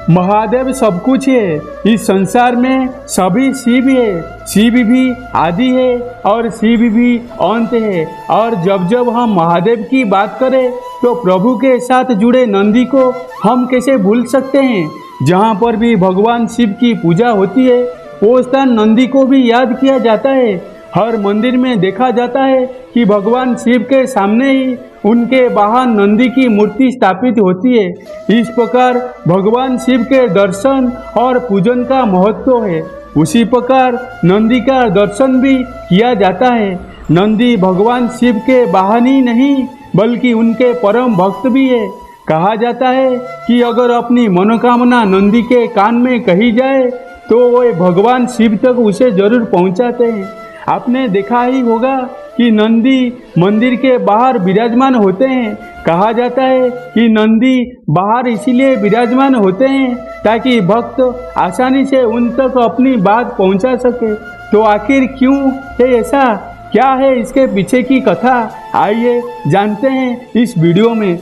महादेव सब कुछ है। इस संसार में सभी शिव है। शिव भी आदि है और शिव भी अंत है। और जब जब हम महादेव की बात करें तो प्रभु के साथ जुड़े नंदी को हम कैसे भूल सकते हैं। जहाँ पर भी भगवान शिव की पूजा होती है वो स्थान नंदी को भी याद किया जाता है। हर मंदिर में देखा जाता है कि भगवान शिव के सामने ही उनके बाहर नंदी की मूर्ति स्थापित होती है। इस प्रकार भगवान शिव के दर्शन और पूजन का महत्व है। उसी प्रकार नंदी का दर्शन भी किया जाता है। नंदी भगवान शिव के वाहन ही नहीं बल्कि उनके परम भक्त भी है। कहा जाता है कि अगर अपनी मनोकामना नंदी के कान में कही जाए तो वे भगवान शिव तक उसे जरूर पहुंचाते हैं। आपने देखा ही होगा कि नंदी मंदिर के बाहर विराजमान होते हैं। कहा जाता है कि नंदी बाहर इसीलिए विराजमान होते हैं ताकि भक्त आसानी से उन तक अपनी बात पहुंचा सके। तो आखिर क्यों है ऐसा, क्या है इसके पीछे की कथा, आइए जानते हैं इस वीडियो में।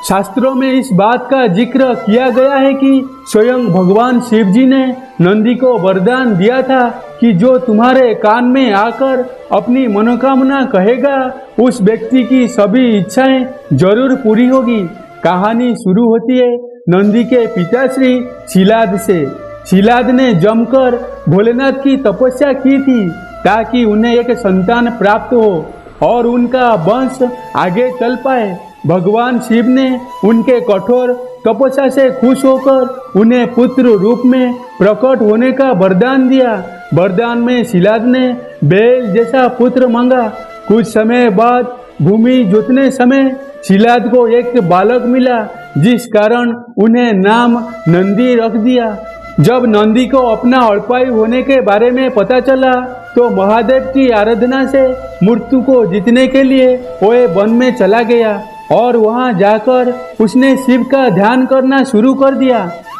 शास्त्रों में इस बात का जिक्र किया गया है कि स्वयं भगवान शिव जी ने नंदी को वरदान दिया था कि जो तुम्हारे कान में आकर अपनी मनोकामना कहेगा उस व्यक्ति की सभी इच्छाएं जरूर पूरी होगी। कहानी शुरू होती है नंदी के पिताश्री शीलाद से। शीलाद ने जमकर भोलेनाथ की तपस्या की थी ताकि उन्हें एक संतान प्राप्त हो और उनका वंश आगे चल पाए। भगवान शिव ने उनके कठोर तपस्या से खुश होकर उन्हें पुत्र रूप में प्रकट होने का वरदान दिया। वरदान में शीलाद ने बैल जैसा पुत्र मांगा। कुछ समय बाद भूमि जोतने समय शीलाद को एक बालक मिला जिस कारण उन्हें नाम नंदी रख दिया। जब नंदी को अपना अल्पायु होने के बारे में पता चला तो महादेव की आराधना से मृत्यु को जीतने के लिए वह वन में चला गया और वहां जाकर उसने शिव का ध्यान करना शुरू कर दिया।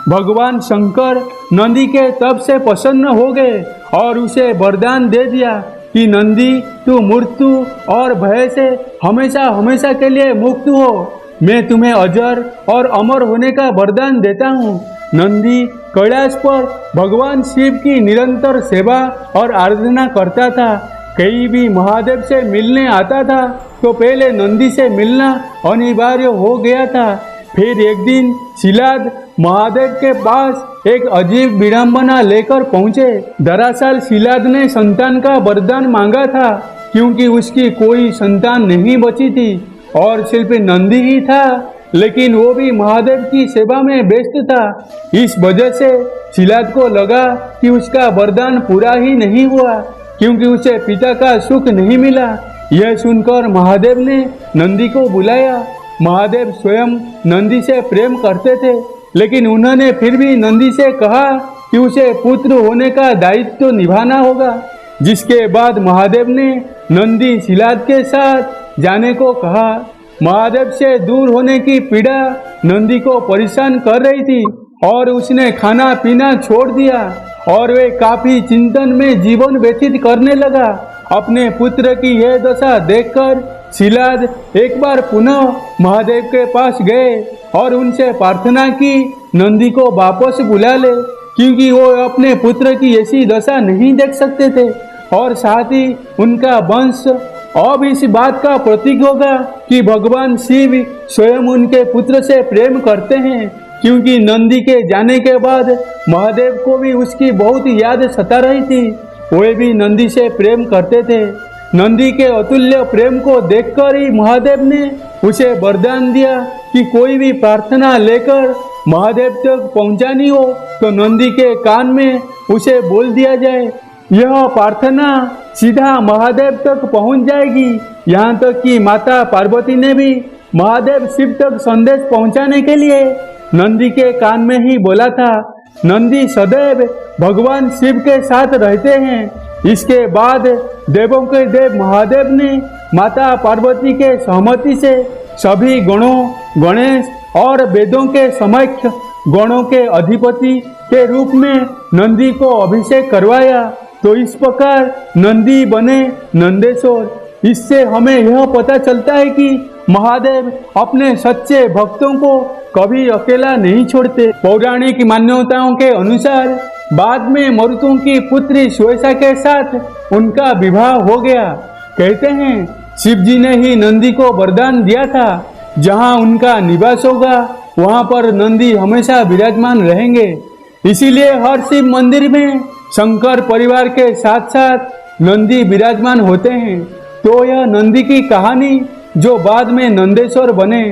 भगवान शंकर नंदी के तप से प्रसन्न हो गए और उसे वरदान दे दिया कि नंदी तू मृत्यु और भय से हमेशा हमेशा के लिए मुक्त हो। मैं तुम्हें अजर और अमर होने का वरदान देता हूँ। नंदी कैलाश पर भगवान शिव की निरंतर सेवा और आराधना करता था। कहीं भी महादेव से मिलने आता था तो पहले नंदी से मिलना अनिवार्य हो गया था। फिर एक दिन शीलाद महादेव के पास एक अजीब विडंबना लेकर पहुंचे। दरअसल शीलाद ने संतान का वरदान मांगा था क्योंकि उसकी कोई संतान नहीं बची थी और सिर्फ नंदी ही था, लेकिन वो भी महादेव की सेवा में व्यस्त था। इस वजह से शीलाद को लगा कि उसका वरदान पूरा ही नहीं हुआ क्योंकि उसे पिता का सुख नहीं मिला। यह सुनकर महादेव ने नंदी को बुलाया। महादेव स्वयं नंदी से प्रेम करते थे, लेकिन उन्होंने फिर भी नंदी से कहा कि उसे पुत्र होने का दायित्व निभाना होगा। जिसके बाद महादेव ने नंदी शीलाद के साथ जाने को कहा। महादेव से दूर होने की पीड़ा नंदी को परेशान कर रही थी और उसने खाना पीना छोड़ दिया और वे काफी चिंतन में जीवन व्यतीत करने लगा। अपने पुत्र की यह दशा देखकर शीलाद एक बार पुनः महादेव के पास गए और उनसे प्रार्थना की नंदी को वापस बुला ले, क्योंकि वो अपने पुत्र की ऐसी दशा नहीं देख सकते थे और साथ ही उनका वंश अब इस बात का प्रतीक होगा कि भगवान शिव स्वयं उनके पुत्र से प्रेम करते हैं। क्योंकि नंदी के जाने के बाद महादेव को भी उसकी बहुत याद सता रही थी। वे भी नंदी से प्रेम करते थे। नंदी के अतुल्य प्रेम को देखकर ही महादेव ने उसे वरदान दिया कि कोई भी प्रार्थना लेकर महादेव तक पहुंचानी हो तो नंदी के कान में उसे बोल दिया जाए। यह प्रार्थना सीधा महादेव तक पहुंच जाएगी। यहाँ तक कि माता पार्वती ने भी महादेव शिव तक संदेश पहुंचाने के लिए नंदी के कान में ही बोला था। नंदी सदैव भगवान शिव के साथ रहते हैं। इसके बाद देवों के देव महादेव ने माता पार्वती के सहमति से सभी गणों गणेश और वेदों के समक्ष गणों के अधिपति के रूप में नंदी को अभिषेक करवाया। तो इस प्रकार नंदी बने नंदेश्वर। इससे हमें यह पता चलता है कि महादेव अपने सच्चे भक्तों को कभी अकेला नहीं छोड़ते। पौराणिक मान्यताओं के अनुसार बाद में मरुतों की पुत्री श्वेता के साथ उनका विवाह हो गया। कहते हैं शिव जी ने ही नंदी को वरदान दिया था, जहां उनका निवास होगा वहां पर नंदी हमेशा विराजमान रहेंगे। इसीलिए हर शिव मंदिर में शंकर परिवार के साथ साथ नंदी विराजमान होते हैं। तो यह नंदी की कहानी जो बाद में नंदेश्वर बने।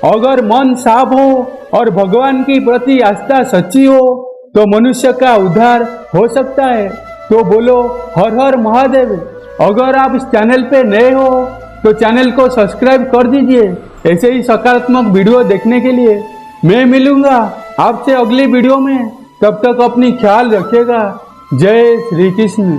अगर मन साफ हो और भगवान की प्रति आस्था सच्ची हो तो मनुष्य का उद्धार हो सकता है। तो बोलो हर हर महादेव। अगर आप इस चैनल पे नए हो तो चैनल को सब्सक्राइब कर दीजिए ऐसे ही सकारात्मक वीडियो देखने के लिए। मैं मिलूंगा आपसे अगली वीडियो में, तब तक अपनी ख्याल रखिएगा। जय श्री कृष्ण।